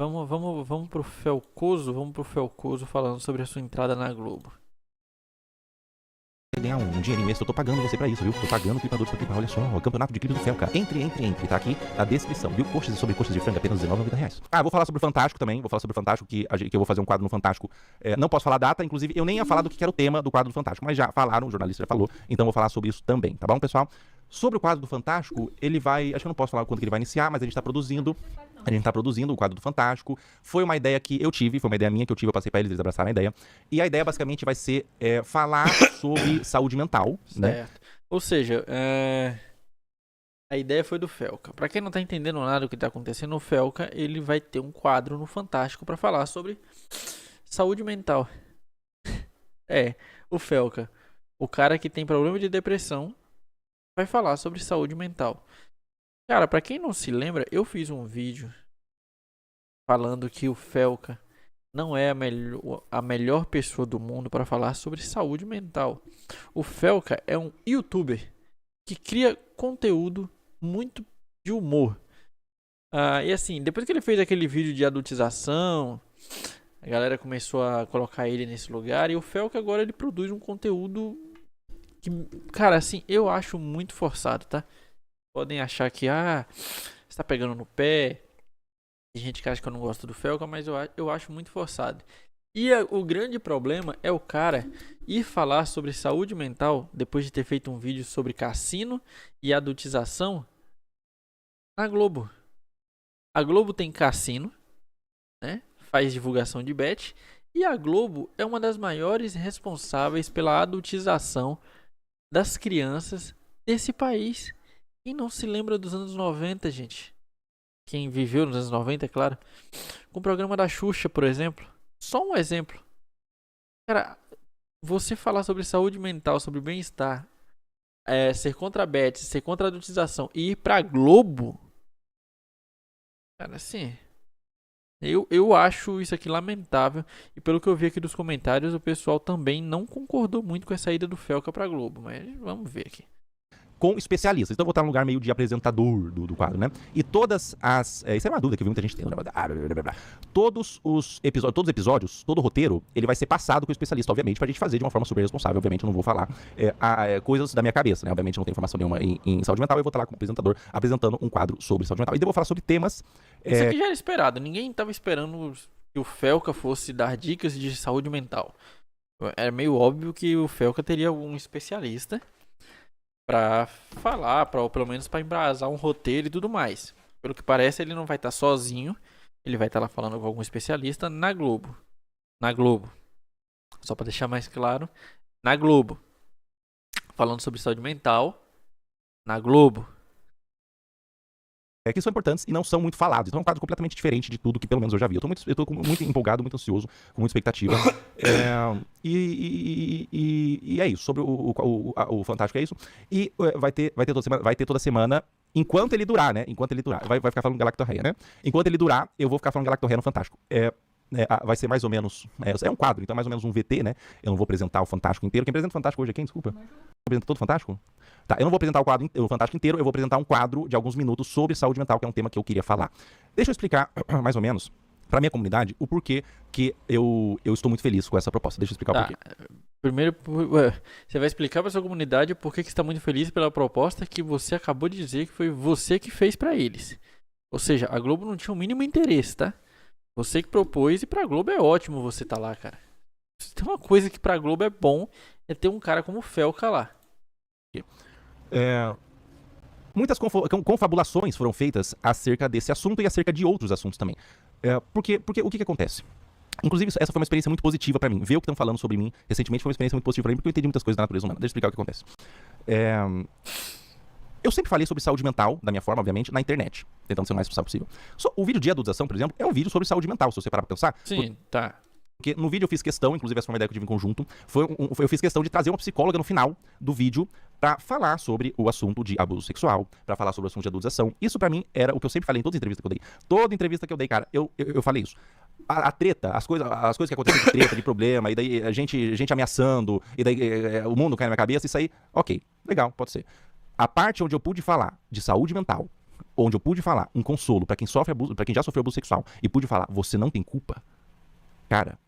Vamos pro Felcoso falando sobre a sua entrada na Globo. Ganhar um dinheirinho extra, eu tô pagando você pra isso, viu? Tô pagando clipadores pra clipar, olha só, o campeonato de clipes do Felca. Entre, tá aqui na descrição, viu? Coxas e sobrecoxas de frango, apenas R$19,90. Vou falar sobre o Fantástico também, vou falar sobre o Fantástico, que eu vou fazer um quadro no Fantástico. Não posso falar data, inclusive eu nem ia falar do que era o tema do quadro do Fantástico, mas já falaram, o jornalista já falou, então vou falar sobre isso também, tá bom, pessoal? Sobre o quadro do Fantástico, ele vai, acho que eu não posso falar quando que ele vai iniciar, mas a gente tá produzindo o quadro do Fantástico. Foi uma ideia que eu tive, foi uma ideia minha que eu tive, eu passei pra eles abraçaram a ideia. E a ideia basicamente vai ser falar sobre saúde mental, né? Certo. Ou seja, a ideia foi do Felca. Pra quem não tá entendendo nada do que tá acontecendo, o Felca, ele vai ter um quadro no Fantástico pra falar sobre saúde mental. O Felca, o cara que tem problema de depressão, vai falar sobre saúde mental. Cara, pra quem não se lembra, eu fiz um vídeo falando que o Felca não é a melhor pessoa do mundo para falar sobre saúde mental. O Felca é um youtuber que cria conteúdo muito de humor. E assim, depois que ele fez aquele vídeo de adultização, a galera começou a colocar ele nesse lugar. E o Felca agora ele produz um conteúdo que, cara, assim, eu acho muito forçado, tá? Podem achar que, você tá pegando no pé. Tem gente que acha que eu não gosto do Felca, mas eu acho muito forçado. E o grande problema é o cara ir falar sobre saúde mental depois de ter feito um vídeo sobre cassino e adultização na Globo. A Globo tem cassino, né? Faz divulgação de bet. E a Globo é uma das maiores responsáveis pela adultização das crianças desse país. Quem não se lembra dos anos 90, gente? Quem viveu nos anos 90, é claro. Com o programa da Xuxa, por exemplo. Só um exemplo. Cara, você falar sobre saúde mental, sobre bem-estar, ser contra a bet, ser contra a adultização e ir pra Globo. Cara, assim, eu acho isso aqui lamentável. E pelo que eu vi aqui dos comentários, o pessoal também não concordou muito com a ida do Felca pra Globo. Mas vamos ver aqui. Com especialistas. Então eu vou estar num lugar meio de apresentador do quadro, né? E todas as... isso é uma dúvida que muita gente tem. Todos os episódios, todo o roteiro, ele vai ser passado com o especialista, obviamente, pra gente fazer de uma forma super responsável. Obviamente eu não vou falar coisas da minha cabeça, né? Obviamente eu não tenho informação nenhuma em saúde mental. Eu vou estar lá como apresentador, apresentando um quadro sobre saúde mental. E daí eu vou falar sobre temas... Isso aqui já era esperado. Ninguém tava esperando que o Felca fosse dar dicas de saúde mental. Era meio óbvio que o Felca teria um especialista pra falar, pelo menos pra embrasar um roteiro e tudo mais. Pelo que parece, ele não vai estar sozinho. Ele vai estar lá falando com algum especialista na Globo. Na Globo. Só pra deixar mais claro. Na Globo. Falando sobre saúde mental. Na Globo. Que são importantes e não são muito falados. Então é um quadro completamente diferente de tudo que pelo menos eu já vi. Eu tô muito empolgado, muito ansioso, com muita expectativa. E é isso. Sobre o Fantástico é isso. E vai ter toda semana, enquanto ele durar, né? Enquanto ele durar. Vai ficar falando Galactorreia, né? Enquanto ele durar, eu vou ficar falando Galactorreia no Fantástico. Vai ser mais ou menos... É um quadro, então é mais ou menos um VT, né? Eu não vou apresentar o Fantástico inteiro. Quem apresenta o Fantástico hoje é quem? Desculpa. Apresenta todo o Fantástico? Tá, eu não vou apresentar o Fantástico inteiro, eu vou apresentar um quadro de alguns minutos sobre saúde mental, que é um tema que eu queria falar. Deixa eu explicar, mais ou menos, pra minha comunidade, o porquê que eu estou muito feliz com essa proposta. Deixa eu explicar o porquê. Primeiro, você vai explicar pra sua comunidade o porquê que você está muito feliz pela proposta que você acabou de dizer que foi você que fez pra eles. Ou seja, a Globo não tinha o mínimo interesse, tá? Você que propôs, e pra Globo é ótimo você tá lá, cara. Se tem uma coisa que pra Globo é bom, é ter um cara como o Felca lá. Muitas confabulações foram feitas acerca desse assunto e acerca de outros assuntos também. Porque o que acontece? Inclusive, essa foi uma experiência muito positiva pra mim. Ver o que estão falando sobre mim recentemente foi uma experiência muito positiva pra mim, porque eu entendi muitas coisas da natureza humana. Deixa eu explicar o que acontece. Eu sempre falei sobre saúde mental, da minha forma, obviamente, na internet, tentando ser o mais responsável possível. O vídeo de adultização, por exemplo, é um vídeo sobre saúde mental, se você parar pra pensar. Sim, tá. Porque no vídeo eu fiz questão, inclusive essa foi uma ideia que eu tive em conjunto, eu fiz questão de trazer uma psicóloga no final do vídeo pra falar sobre o assunto de abuso sexual, pra falar sobre o assunto de adultização. Isso pra mim era o que eu sempre falei em todas as entrevistas que eu dei. Toda entrevista que eu dei, cara, eu falei isso. A treta, as coisas que acontecem de treta, de problema, e daí a gente ameaçando, e daí o mundo cai na minha cabeça, isso aí, ok, legal, pode ser. A parte onde eu pude falar de saúde mental, onde eu pude falar um consolo pra quem sofre abuso, para quem já sofreu abuso sexual, e pude falar, você não tem culpa, cara,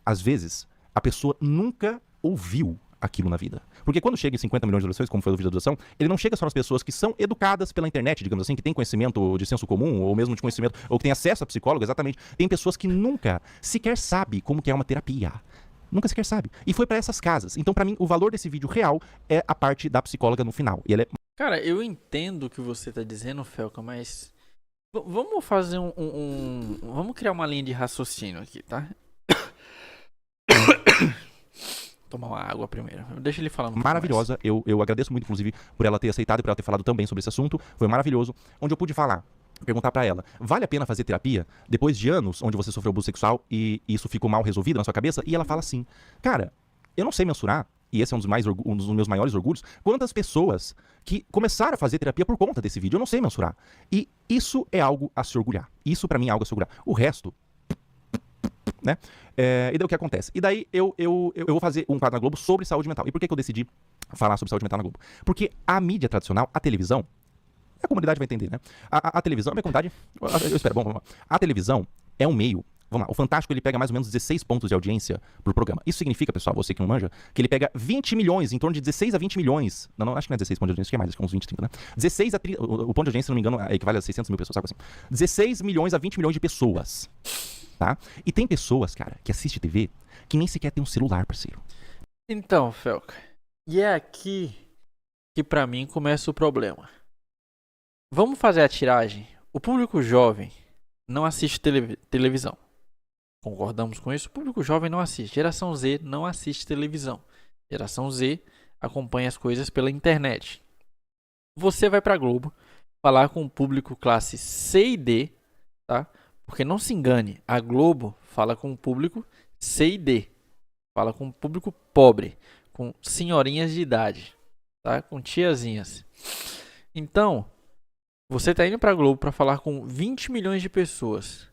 às vezes a pessoa nunca ouviu aquilo na vida. Porque quando chega em 50 milhões de visualizações, como foi o vídeo da doação, ele não chega só nas pessoas que são educadas pela internet, digamos assim, que têm conhecimento de senso comum, ou mesmo de conhecimento, ou que têm acesso a psicólogo, exatamente. Tem pessoas que nunca sequer sabem como que é uma terapia. Nunca sequer sabe. E foi pra essas casas. Então, pra mim, o valor desse vídeo real é a parte da psicóloga no final. E ela é... Cara, eu entendo o que você tá dizendo, Felca, mas vamos fazer vamos criar uma linha de raciocínio aqui, tá? Tomar uma água primeiro. Deixa ele falar um pouco maravilhosa. Eu agradeço muito, inclusive, por ela ter aceitado e por ela ter falado também sobre esse assunto. Foi maravilhoso. Onde eu pude falar, perguntar pra ela, vale a pena fazer terapia depois de anos onde você sofreu abuso sexual e isso ficou mal resolvido na sua cabeça? E ela fala assim, cara, eu não sei mensurar, e esse é um dos meus maiores orgulhos, quantas pessoas que começaram a fazer terapia por conta desse vídeo. Eu não sei mensurar. E isso é algo a se orgulhar. Isso pra mim é algo a se orgulhar. O resto... né? E daí o que acontece? E daí eu vou fazer um quadro na Globo sobre saúde mental. E por que eu decidi falar sobre saúde mental na Globo? Porque a mídia tradicional, a televisão, a comunidade vai entender, né? A televisão, a minha comunidade, eu espero, vamos lá. A televisão é um meio, vamos lá, o Fantástico ele pega mais ou menos 16 pontos de audiência pro programa. Isso significa, pessoal, você que não manja, que ele pega 20 milhões, em torno de 16 a 20 milhões. Não, acho que não é 16 pontos de audiência, acho que é mais, acho que é uns 20, 30, né? 16 a 30, o ponto de audiência, se não me engano, equivale a 600 mil pessoas, sabe assim? 16 milhões a 20 milhões de pessoas. Tá? E tem pessoas, cara, que assistem TV que nem sequer tem um celular, parceiro. Então, Felca, e é aqui que pra mim começa o problema. Vamos fazer a tiragem. O público jovem não assiste televisão. Concordamos com isso? O público jovem não assiste. Geração Z não assiste televisão. Geração Z acompanha as coisas pela internet. Você vai pra Globo falar com o público classe C e D, tá? Porque não se engane, a Globo fala com o público C e D. Fala com o público pobre, com senhorinhas de idade, tá? Com tiazinhas. Então, você tá indo pra Globo para falar com 20 milhões de pessoas.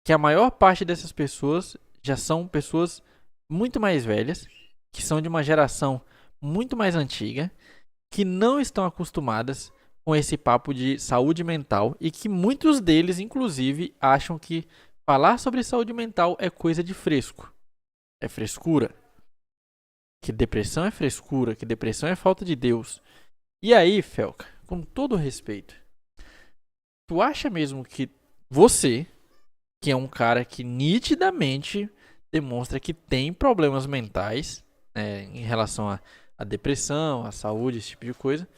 Que a maior parte dessas pessoas já são pessoas muito mais velhas, que são de uma geração muito mais antiga, que não estão acostumadas com esse papo de saúde mental e que muitos deles, inclusive, acham que falar sobre saúde mental é coisa de fresco. É frescura. Que depressão é frescura, que depressão é falta de Deus. E aí, Felca, com todo respeito, tu acha mesmo que você, que é um cara que nitidamente demonstra que tem problemas mentais, em relação à depressão, à saúde, esse tipo de coisa,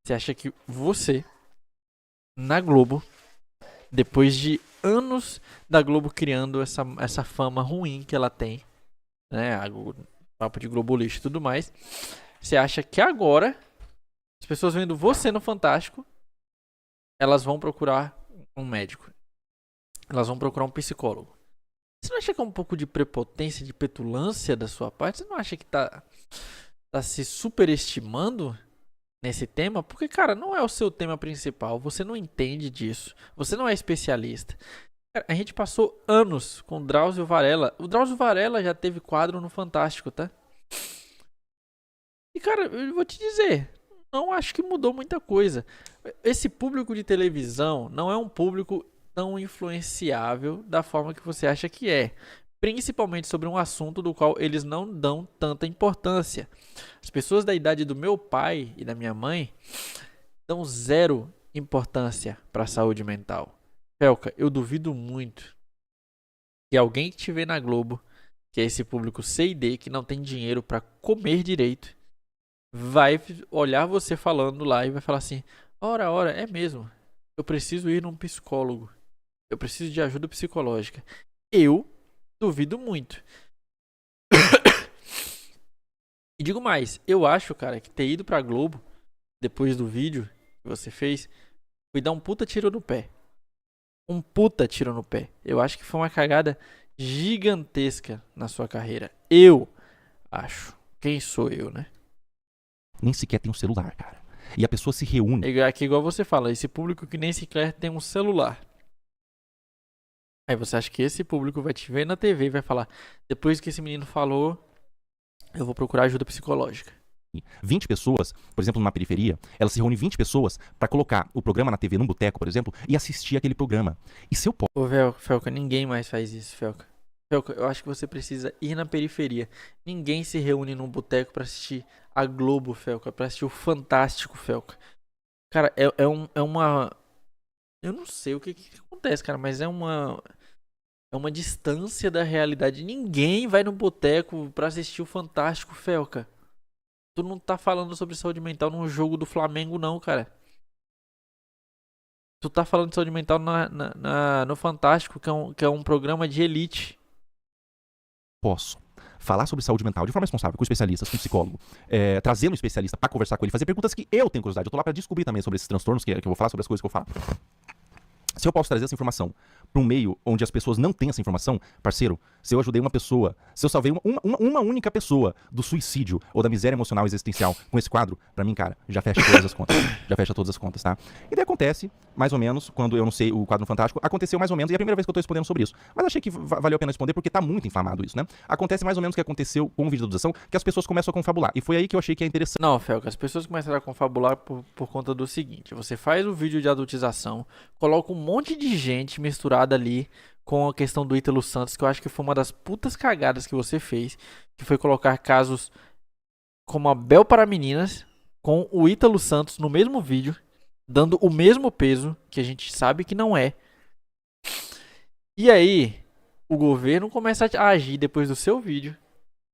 você acha que você, na Globo, depois de anos da Globo criando essa fama ruim que ela tem, né, papo de globolista e tudo mais, você acha que agora, as pessoas vendo você no Fantástico, elas vão procurar um médico, elas vão procurar um psicólogo? Você não acha que é um pouco de prepotência, de petulância da sua parte? Você não acha que tá se superestimando nesse tema? Porque, cara, não é o seu tema principal. Você não entende disso. Você não é especialista. Cara, a gente passou anos com o Drauzio Varela. O Drauzio Varela já teve quadro no Fantástico, tá? E, cara, eu vou te dizer, não acho que mudou muita coisa. Esse público de televisão não é um público tão influenciável da forma que você acha que é. Principalmente sobre um assunto do qual eles não dão tanta importância. As pessoas da idade do meu pai e da minha mãe dão zero importância para a saúde mental. Felca, eu duvido muito que alguém que te vê na Globo, que é esse público C e D, que não tem dinheiro para comer direito, vai olhar você falando lá e vai falar assim, ora, é mesmo, eu preciso ir num psicólogo, eu preciso de ajuda psicológica. Eu duvido muito. E digo mais, eu acho, cara, que ter ido pra Globo, depois do vídeo que você fez, foi dar um puta tiro no pé. Um puta tiro no pé. Eu acho que foi uma cagada gigantesca na sua carreira. Eu acho. Quem sou eu, né? Nem sequer tem um celular, cara. E a pessoa se reúne. Aqui, igual você fala, esse público que nem sequer tem um celular. Aí você acha que esse público vai te ver na TV e vai falar, depois que esse menino falou, eu vou procurar ajuda psicológica. 20 pessoas, por exemplo, numa periferia, ela se reúne 20 pessoas pra colocar o programa na TV num boteco, por exemplo, e assistir aquele programa. E se eu posso... Ô, Felca, ninguém mais faz isso, Felca. Felca, eu acho que você precisa ir na periferia. Ninguém se reúne num boteco pra assistir a Globo, Felca, pra assistir o Fantástico, Felca. Cara, é uma... Eu não sei o que acontece, cara, mas é uma distância da realidade. Ninguém vai no boteco pra assistir o Fantástico, Felca. Tu não tá falando sobre saúde mental num jogo do Flamengo, não, cara. Tu tá falando de saúde mental no Fantástico, que é um programa de elite. Posso falar sobre saúde mental de forma responsável, com especialistas, com psicólogo, trazendo um especialista pra conversar com ele, fazer perguntas que eu tenho curiosidade. Eu tô lá pra descobrir também sobre esses transtornos, que eu vou falar sobre as coisas que eu falo. Se eu posso trazer essa informação para um meio onde as pessoas não têm essa informação, parceiro, se eu ajudei uma pessoa, se eu salvei uma única pessoa do suicídio ou da miséria emocional existencial com esse quadro, pra mim, cara, já fecha todas as contas. Já fecha todas as contas, tá? E daí acontece, mais ou menos, quando eu não sei o quadro fantástico, aconteceu mais ou menos, e é a primeira vez que eu tô respondendo sobre isso. Mas achei que valeu a pena responder porque tá muito inflamado isso, né? Acontece mais ou menos o que aconteceu com o vídeo da dotação, que as pessoas começam a confabular. E foi aí que eu achei que é interessante. Não, Felca, as pessoas começaram a confabular por conta do seguinte: você faz o vídeo de adultização, coloca um monte de gente misturada ali com a questão do Ítalo Santos, que eu acho que foi uma das putas cagadas que você fez, que foi colocar casos como a Bel para meninas com o Ítalo Santos no mesmo vídeo, dando o mesmo peso, que a gente sabe que não é. E aí, o governo começa a agir depois do seu vídeo.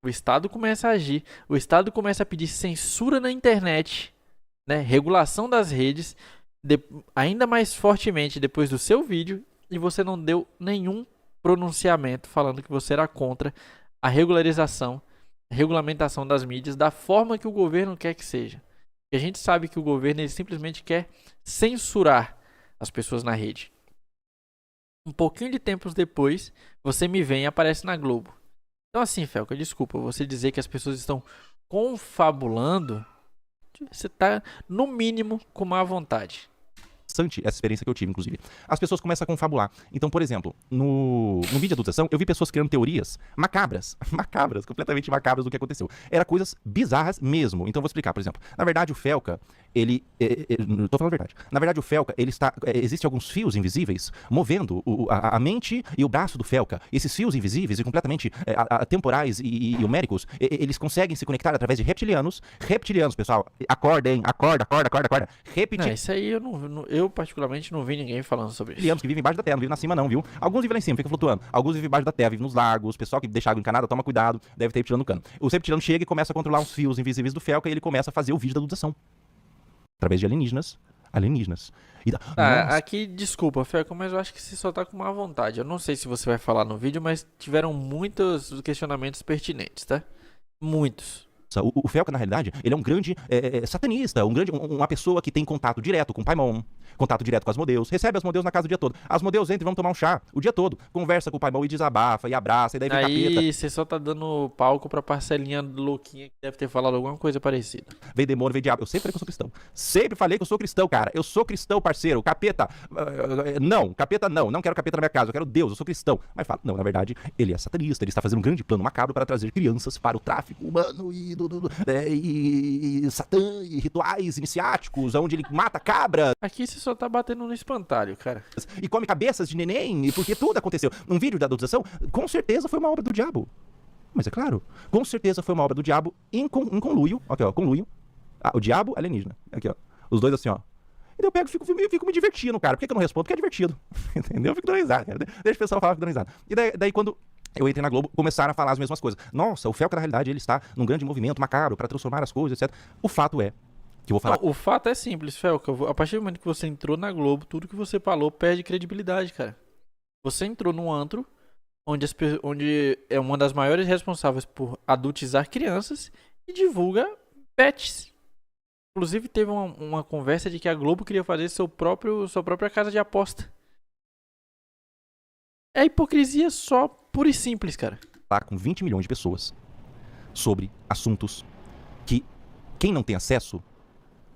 O Estado começa a agir. O Estado começa a pedir censura na internet, né? Regulação das redes, ainda mais fortemente depois do seu vídeo. E você não deu nenhum pronunciamento falando que você era contra a regularização, a regulamentação das mídias da forma que o governo quer que seja. E a gente sabe que o governo ele simplesmente quer censurar as pessoas na rede. Um pouquinho de tempos depois, você me vem e aparece na Globo. Então assim, Felca, desculpa, você dizer que as pessoas estão confabulando, você tá, no mínimo, com má vontade. Essa experiência que eu tive, inclusive. As pessoas começam a confabular. Então, por exemplo, no vídeo de adultação, eu vi pessoas criando teorias macabras, completamente macabras do que aconteceu. Era coisas bizarras mesmo. Então, eu vou explicar, por exemplo. Na verdade, o Felca, não tô falando a verdade. Na verdade, o Felca, ele está... Existem alguns fios invisíveis movendo a mente e o braço do Felca. Esses fios invisíveis e completamente temporais e numéricos, eles conseguem se conectar através de reptilianos. Reptilianos, pessoal. Acordem, acorda. Não, isso aí eu particularmente não vi ninguém falando sobre isso. Reptilianos que vivem embaixo da terra, não vivem lá cima não, viu? Alguns vivem lá em cima, ficam flutuando. Alguns vivem embaixo da terra, vivem nos lagos. O pessoal que deixa água encanada, toma cuidado, deve ter reptiliano no cano. O reptiliano chega e começa a controlar uns fios invisíveis do Felca e ele começa a fazer o vídeo da adultação. Através de alienígenas. Aqui, desculpa, Felca, mas eu acho que você só tá com má vontade. Eu não sei se você vai falar no vídeo, mas tiveram muitos questionamentos pertinentes, tá? Muitos. O Felca, na realidade, ele é um grande satanista, uma pessoa que tem contato direto com o Paimon, contato direto com as Asmodeus, recebe as Asmodeus na casa o dia todo. As Asmodeus entram e vão tomar um chá o dia todo, conversa com o Paimon e desabafa, e abraça, e daí vem capeta. Aí você só tá dando palco pra parcelinha louquinha que deve ter falado alguma coisa parecida. Vem demônio, vem diabo. Eu sempre falei que eu sou cristão. Sempre falei que eu sou cristão, cara. Eu sou cristão, parceiro. Capeta, não quero capeta na minha casa, eu quero Deus, eu sou cristão. Mas fala, não, na verdade, ele é satanista, ele está fazendo um grande plano macabro para trazer crianças para o tráfico humano e Satã, e rituais iniciáticos, onde ele mata cabras. Aqui você só tá batendo no espantalho, cara. E come cabeças de neném, porque tudo aconteceu. Um vídeo de adultização, com certeza foi uma obra do diabo. Mas é claro, com certeza foi uma obra do diabo em conluio. Aqui, ó, conluio. O diabo alienígena. Aqui, ó. Os dois assim, ó. E daí eu pego e fico me divertindo, cara. Por que eu não respondo? Porque é divertido. Entendeu? Eu fico dando risada, cara. Deixa o pessoal falar, fico dando risada. E daí quando eu entrei na Globo, começaram a falar as mesmas coisas. Nossa, o Felca, na realidade, ele está num grande movimento macabro para transformar as coisas, etc. O fato é que eu vou falar... Não, o fato é simples, Felca. A partir do momento que você entrou na Globo, tudo que você falou perde credibilidade, cara. Você entrou num antro onde é uma das maiores responsáveis por adultizar crianças e divulga pets. Inclusive teve uma conversa de que a Globo queria fazer sua própria casa de aposta. É hipocrisia só pura e simples, cara. Falar com 20 milhões de pessoas sobre assuntos que quem não tem acesso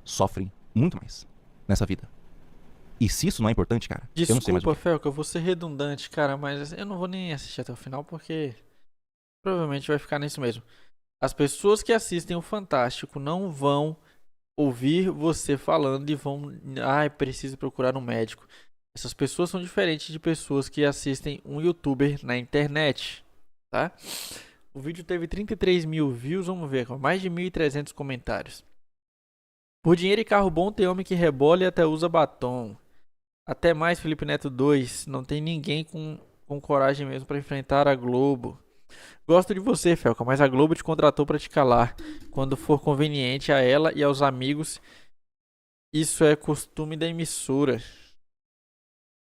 sofre muito mais nessa vida. E se isso não é importante, cara, eu não sei mais o Desculpa, Felca, eu vou ser redundante, cara, mas eu não vou nem assistir até o final porque provavelmente vai ficar nisso mesmo. As pessoas que assistem o Fantástico não vão ouvir você falando e vão, preciso procurar um médico. Essas pessoas são diferentes de pessoas que assistem um YouTuber na internet, tá? O vídeo teve 33 mil views, vamos ver, com mais de 1.300 comentários. Por dinheiro e carro bom tem homem que rebola e até usa batom. Até mais, Felipe Neto 2. Não tem ninguém com coragem mesmo pra enfrentar a Globo. Gosto de você, Felca, mas a Globo te contratou pra te calar. Quando for conveniente a ela e aos amigos, isso é costume da emissora.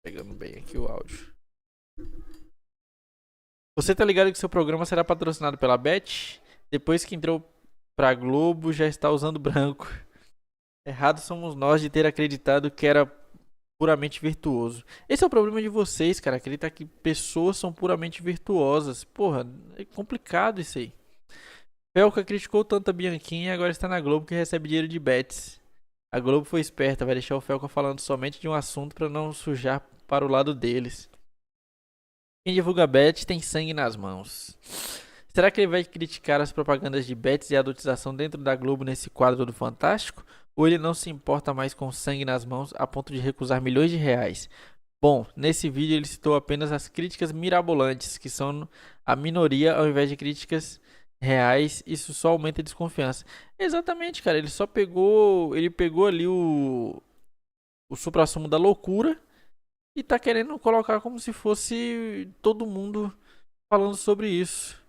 Pegando bem aqui o áudio. Você tá ligado que seu programa será patrocinado pela Bet? Depois que entrou pra Globo, já está usando branco. Errados somos nós de ter acreditado que era puramente virtuoso. Esse é o problema de vocês, cara. Acreditar que pessoas são puramente virtuosas. Porra, é complicado isso aí. Felca criticou tanto a Bianchini e agora está na Globo que recebe dinheiro de bets. A Globo foi esperta, vai deixar o Felca falando somente de um assunto para não sujar para o lado deles. Quem divulga bets tem sangue nas mãos. Será que ele vai criticar as propagandas de bets e a adultização dentro da Globo nesse quadro do Fantástico? Ou ele não se importa mais com sangue nas mãos a ponto de recusar milhões de reais? Bom, nesse vídeo ele citou apenas as críticas mirabolantes, que são a minoria ao invés de críticas reais. Isso só aumenta a desconfiança. Exatamente, cara. Ele pegou ali o suprassumo da loucura e tá querendo colocar como se fosse todo mundo falando sobre isso.